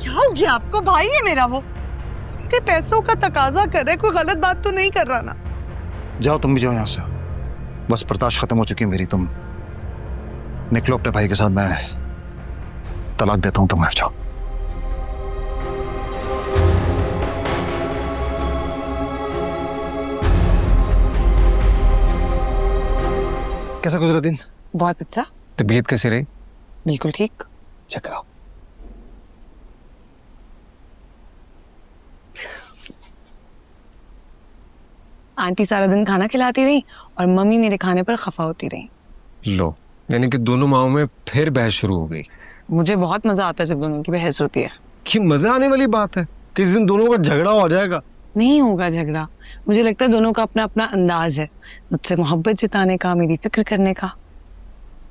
क्या हो गया आपको? भाई है मेरा वो, अपने पैसों का तकाजा कर रहा है, कोई गलत बात तो नहीं कर रहा ना? जाओ तुम भी जाओ यहाँ से, बस बर्दाश्त खत्म हो चुकी है मेरी। तुम निकलो अपने भाई के साथ, मैं तलाक देता हूँ तुम्हें। जाओ। कैसा गुजरा दिन? बहुत अच्छा। तबीयत कैसी रही? बिल्कुल ठीक। चेक कराओ। आंटी सारा दिन खाना खिलाती रही और मम्मी मेरे खाने पर खफा होती रही। लो, यानी कि दोनों माओं में फिर बहस शुरू हो गई। मुझे बहुत मजा आता है जब दोनों की बहस होती है। कि मजा आने वाली बात है, किस दिन दोनों का झगड़ा हो जाएगा। नहीं होगा झगड़ा, मुझे लगता है दोनों का अपना अपना अंदाज है, मुझसे मोहब्बत जताने का, मेरी फिक्र करने का।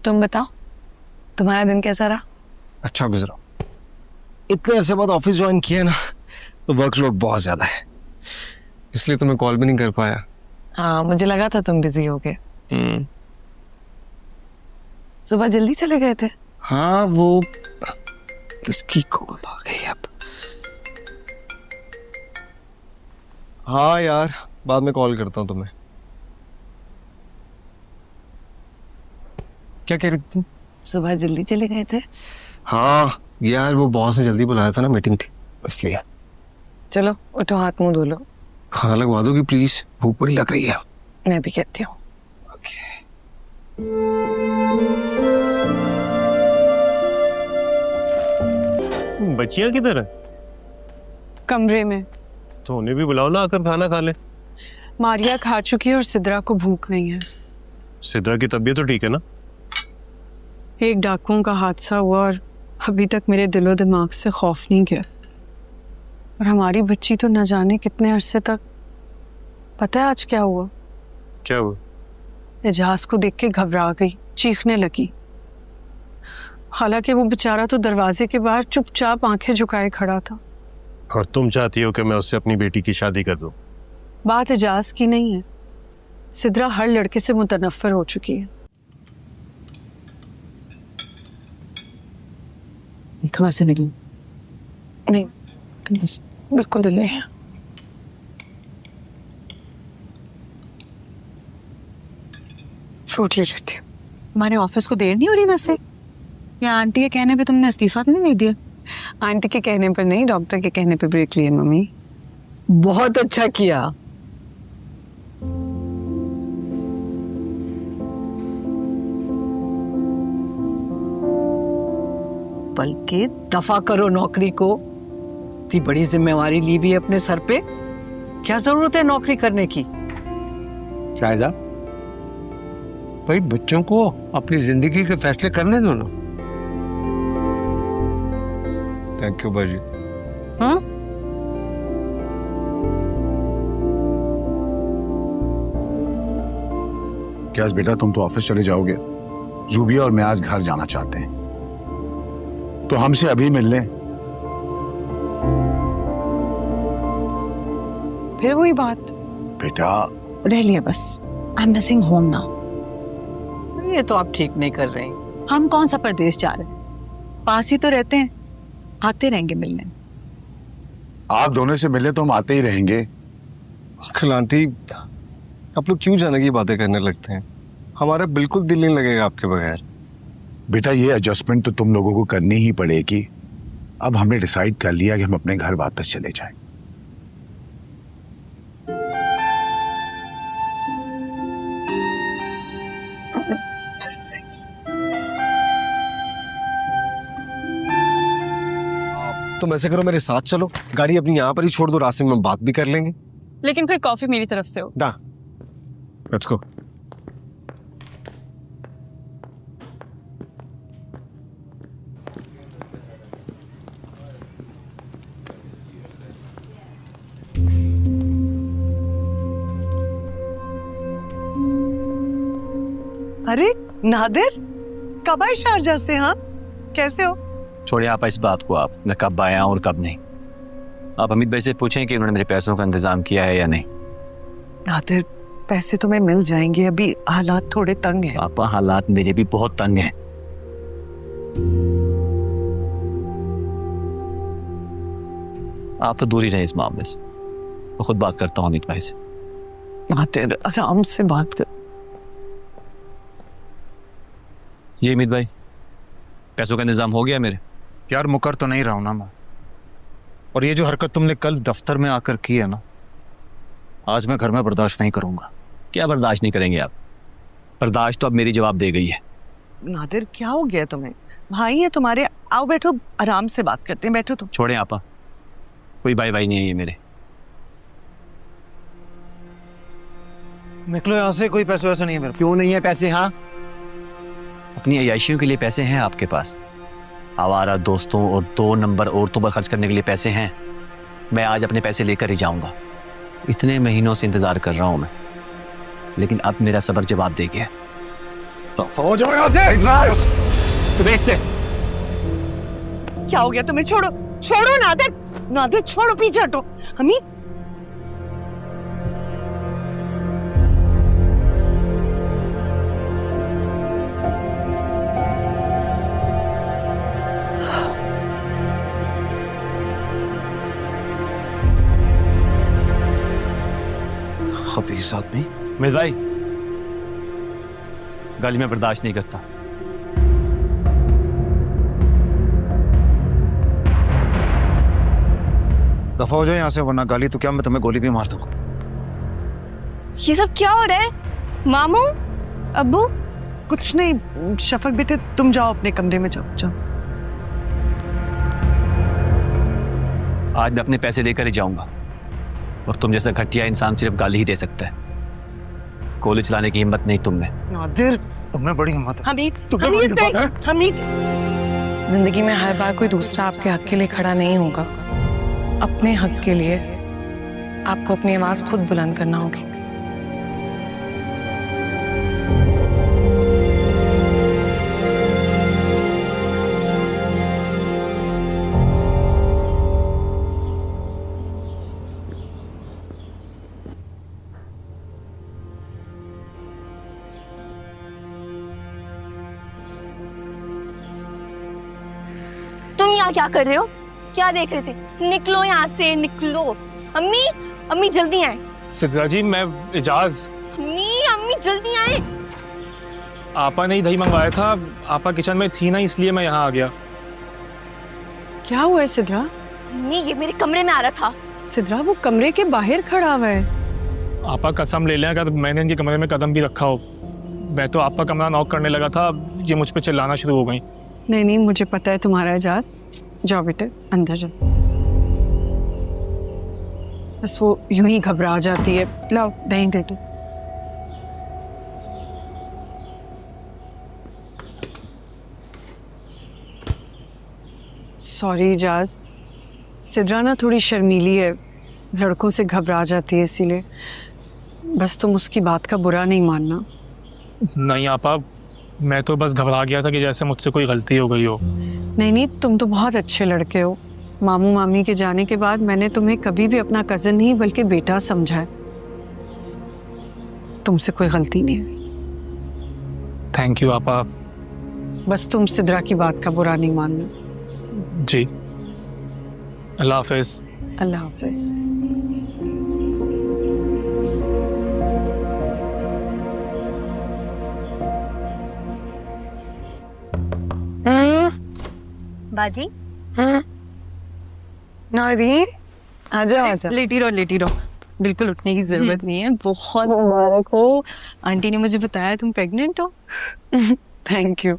तुम बताओ, तुम्हारा दिन कैसा रहा? अच्छा गुजरा। इतने अरसे बाद ऑफिस ज्वाइन किया ना, तो वर्कलोड बहुत ज्यादा है, इसलिए तुम्हें कॉल भी नहीं कर पाया। हाँ, मुझे लगा था तुम बिजी हो गए। सुबह जल्दी चले गए थे? हाँ, वो किसकी कॉल आ गई अब। हाँ यार, बाद में कॉल करता हूँ तुम्हें। क्या कह रही थी तुम? सुबह जल्दी चले गए थे? हाँ यार, वो बॉस ने जल्दी बुलाया था ना, मीटिंग थी इसलिए। चलो उठो, हाथ मुंह धो लो। खाना लगवा दोगी प्लीज, भूख बड़ी लग रही है। मैं भी कहती हूँ। बच्चियां किधर है? कमरे में। तो उन्हें भी बुलाओ ना, आकर खाना खा ले। मारिया खा चुकी है और सिद्रा को भूख नहीं है। सिद्रा की तबीयत तो ठीक है ना? एक डाकुओं का हादसा हुआ और अभी तक मेरे दिलो दिमाग से खौफ नहीं गया। और हमारी बच्ची तो न जाने कितने अरसे तक। पता है आज क्या हुआ? क्या हुआ? एजाज को देख के घबरा गई, चीखने लगी। हालांकि वो बेचारा तो दरवाजे के बाहर चुपचाप आंखें झुकाए खड़ा था। और तुम चाहती हो कि मैं उससे अपनी बेटी की शादी कर दूं? बात एजाज की नहीं है, सिद्रा हर लड़के से मुतनफ्फर हो चुकी है। थोड़ा सा नहीं, नहीं बिल्कुल दिल नहीं है। फ्रूट ले लेती हूँ। हमारे ऑफिस को देर नहीं हो रही वैसे? या आंटी के कहने पे तुमने इस्तीफा तो नहीं दे दिया? आंटी के कहने पर नहीं, डॉक्टर के कहने पर ब्रेक लिए मम्मी। बहुत अच्छा किया। बल्कि दफा करो नौकरी को। इतनी बड़ी जिम्मेवारी ली भी है अपने सर पे, क्या जरूरत है नौकरी करने की? शायदा भाई, बच्चों को अपनी जिंदगी के फैसले करने दो ना। थैंक यू बाजी। हाँ, क्या बेटा, तुम तो ऑफिस चले जाओगे, जूबिया और मैं आज घर जाना चाहते हैं, तो हमसे अभी मिल लें। फिर वही बात। बेटा रह लिया बस। I am missing home now. ये तो आप ठीक नहीं कर रही। हम कौन सा परदेश जा रहे हैं, पास ही तो रहते हैं, आते रहेंगे मिलने। आप दोनों से मिले तो हम आते ही रहेंगे। अंकल आंटी, आप लोग क्यों जाने की बातें करने लगते हैं? हमारा बिल्कुल दिल नहीं लगेगा आपके बगैर। बेटा, ये एडजस्टमेंट तो तुम लोगों को करनी ही पड़ेगी। अब हमने डिसाइड कर लिया कि हम अपने घर वापस चले जाएं। तुम ऐसे करो, मेरे साथ चलो, गाड़ी अपनी यहाँ पर ही छोड़ दो, रास्ते में बात भी कर लेंगे। लेकिन फिर कॉफी मेरी तरफ से हो। ना, लेट्स गो। अरे नादिर, कब आए शारजा से? हाँ, कैसे हो? छोड़िए आप इस बात को, आप मैं कब आया और कब नहीं। आप अमित भाई से पूछें कि उन्होंने मेरे पैसों का इंतजाम किया है या नहीं। नादिर, पैसे तुम्हें मिल जाएंगे, अभी हालात थोड़े तंग हैं। पापा, हालात मेरे भी बहुत तंग हैं। आप तो दूर ही रहे इस मामले से। मैं खुद बात करता हूँ अमित भाई से। नादिर आराम से बात कर। जी अमित भाई, पैसों का इंतजाम हो गया मेरे? यार मुकर तो नहीं रहा हूं ना मैं, और ये जो हरकत तुमने कल दफ्तर में आकर की है ना, आज मैं घर में बर्दाश्त नहीं करूंगा। क्या बर्दाश्त नहीं करेंगे आप? बर्दाश्त तो अब मेरी जवाब दे गई है। नादिर क्या हो गया तुम्हें? भाई है तुम्हारे, आओ बैठो, आराम से बात करते हैं, बैठो तुम। छोड़ें आपा, कोई भाई भाई नहीं है ये मेरे। निकलो यहाँ से, कोई पैसे वैसे नहीं है मेरे। क्यों नहीं है पैसे? हाँ, अपनी अय्याशियों के लिए पैसे हैं आपके पास, आवारा दोस्तों और 2 नंबर औरतों पर खर्च करने के लिए पैसे हैं। मैं आज अपने पैसे लेकर ही जाऊंगा। इतने महीनों से इंतजार कर रहा हूं मैं, लेकिन अब मेरा सब्र जवाब दे गया। हो जाओ यहाँ से। तुम्हें इससे क्या हो गया तुम्हें? छोड़ो छोड़ो नादिर, नादिर छोड़ो, पीछे हटो। हमीद खबीस आदमी। अमित भाई, गाली में बर्दाश्त नहीं करता। दफा हो जाओ यहाँ से, वरना गाली तो क्या मैं तुम्हें गोली भी मार दूंगा। ये सब क्या हो रहा है? मामू, अब्बू? कुछ नहीं, शफक बेटे तुम जाओ अपने कमरे में, जाओ जाओ। आज मैं अपने पैसे लेकर ही जाऊंगा, और तुम जैसा घटिया इंसान सिर्फ गाली ही दे सकता है। गोली चलाने की हिम्मत नहीं तुम में। नादिर तुम्हें बड़ी हिम्मत है। हमीद, तुम्हें बड़ी हमीद हिम्मत है। हमीद, जिंदगी में हर बार कोई दूसरा आपके हक के लिए खड़ा नहीं होगा। अपने हक के लिए आपको अपनी आवाज खुद बुलंद करना होगी। तुम यहाँ क्या कर रहे हो? क्या देख रहे थे? निकलो यहाँ से, निकलो। अम्मी, अम्मी जल्दी आए। सिद्धा जी, मैं इजाज। अम्मी, अम्मी जल्दी आए। आपा ने ही दही मंगवाया था, आपा किचन में थी ना, इसलिए मैं यहाँ आ गया। क्या हुआ है सिद्रा? अम्मी ये मेरे कमरे में आ रहा था। सिद्रा वो कमरे के बाहर खड़ा हुआ है। आपा कसम ले लें, अगर मैंने इनके कमरे में कदम भी रखा हो। मैं तो आपका कमरा नॉक करने लगा था, ये मुझ पे चिल्लाना शुरू हो गई। नहीं नहीं, मुझे पता है तुम्हारा एजाज। जाओ बेटे अंदर जाओ। बस वो यूं ही घबरा जाती है। लाओ दही दे दो। सॉरी एजाज, सिद्रा ना थोड़ी शर्मीली है, लड़कों से घबरा जाती है, इसीलिए बस तुम उसकी बात का बुरा नहीं मानना। नहीं आपा, मैं तो बस घबरा गया था कि जैसे मुझसे कोई गलती हो गई हो। नहीं नहीं, तुम तो बहुत अच्छे लड़के हो। मामू मामी के जाने के बाद मैंने तुम्हें कभी भी अपना कजन नहीं बल्कि बेटा समझा है। तुमसे कोई गलती नहीं हुई। थैंक यू आपा। बस तुम सिद्रा की बात का बुरा नहीं मानना। जी, अल्लाह हाफिज। अल्लाह हाफिज। बाजी, नारीन आजा आजा। लेटी रहो, बिल्कुल उठने की जरूरत नहीं है। बहुत मुबारक हो, आंटी ने मुझे बताया तुम प्रेग्नेंट हो। Thank you.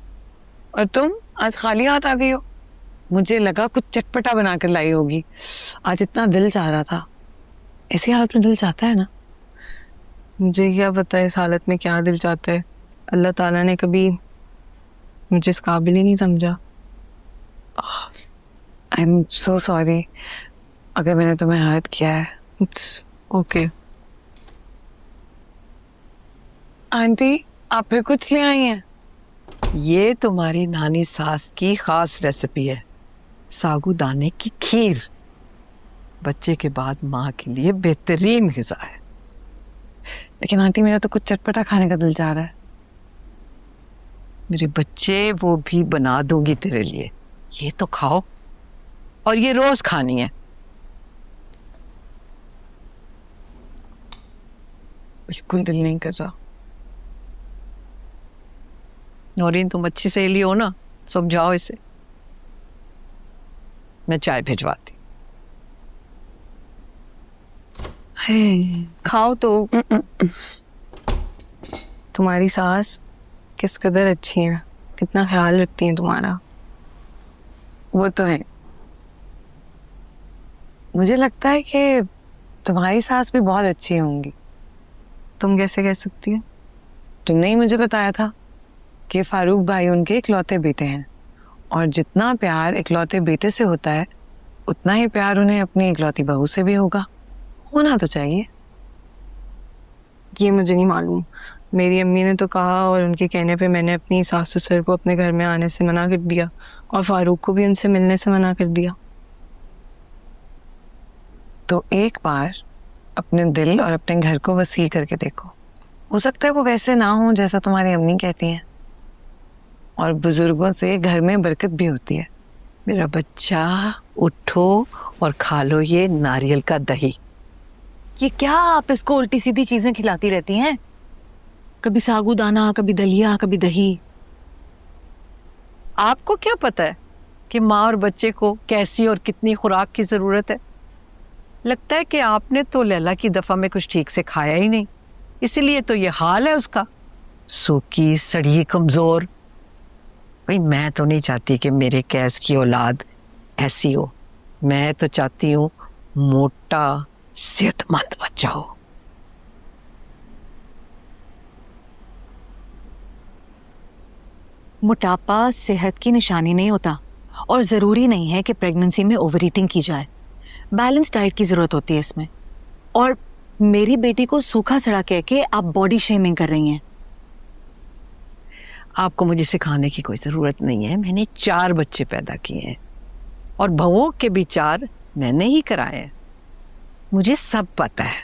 और तुम आज खाली हाथ आ गई हो? मुझे लगा कुछ चटपटा बना कर लाई होगी। आज इतना दिल चाह रहा था। ऐसी हालत में दिल चाहता है ना? मुझे क्या पता है इस हालत में क्या दिल चाहता है। अल्लाह ताला ने कभी मुझे इस काबिल ही नहीं समझा। आई एम सो सॉरी अगर मैंने तुम्हें हर्ट किया है। It's okay. आंटी आप फिर कुछ ले आई हैं? ये तुम्हारी नानी सास की खास रेसिपी है, साबूदाने की खीर। बच्चे के बाद माँ के लिए बेहतरीन ग़िज़ा है। लेकिन आंटी मेरा तो कुछ चटपटा खाने का दिल चाह रहा है। मेरे बच्चे, वो भी बना दूंगी तेरे लिए। ये तो खाओ, और ये रोज खानी है। बिल्कुल दिल नहीं कर रहा। नौरीन, तुम अच्छी सहेली हो ना, समझाओ इसे। मैं चाय भिजवाती। खाओ तो। तुम्हारी सास किस कदर अच्छी है, कितना ख्याल रखती हैं तुम्हारा। वो तो है। मुझे लगता है कि तुम्हारी सास भी बहुत अच्छी होंगी। तुम कैसे कह सकती हो? तुमने ही मुझे बताया था कि फारूक भाई उनके इकलौते बेटे हैं, और जितना प्यार इकलौते बेटे से होता है उतना ही प्यार उन्हें अपनी इकलौती बहू से भी होगा। होना तो चाहिए। ये मुझे नहीं मालूम। मेरी अम्मी ने तो कहा, और उनके कहने पे मैंने अपनी सास ससुर को अपने घर में आने से मना कर दिया, और फारूक को भी उनसे मिलने से मना कर दिया। तो एक बार अपने दिल और अपने घर को वसी करके देखो। हो सकता है वो वैसे ना हो जैसा तुम्हारी अम्मी कहती हैं, और बुजुर्गों से घर में बरकत भी होती है। मेरा बच्चा, उठो और खा लो ये नारियल का दही। ये क्या आप इसको उल्टी सीधी चीजें खिलाती रहती हैं? कभी सागूदाना, कभी दलिया, कभी दही। आपको क्या पता है कि माँ और बच्चे को कैसी और कितनी खुराक की जरूरत है? लगता है कि आपने तो लैला की दफा में कुछ ठीक से खाया ही नहीं, इसीलिए तो ये हाल है उसका, सूखी सड़ी कमजोर। भाई मैं तो नहीं चाहती कि मेरे कैस की औलाद ऐसी हो। मैं तो चाहती हूँ मोटा सेहतमंद बच्चा हो। मोटापा सेहत की निशानी नहीं होता, और ज़रूरी नहीं है कि प्रेगनेंसी में ओवर ईटिंग की जाए। बैलेंस डाइट की ज़रूरत होती है इसमें। और मेरी बेटी को सूखा सड़ा कह के आप बॉडी शेमिंग कर रही हैं। आपको मुझे सिखाने की कोई ज़रूरत नहीं है। मैंने 4 बच्चे पैदा किए हैं, और बहुओं के भी 4 मैंने ही कराए हैं। मुझे सब पता है।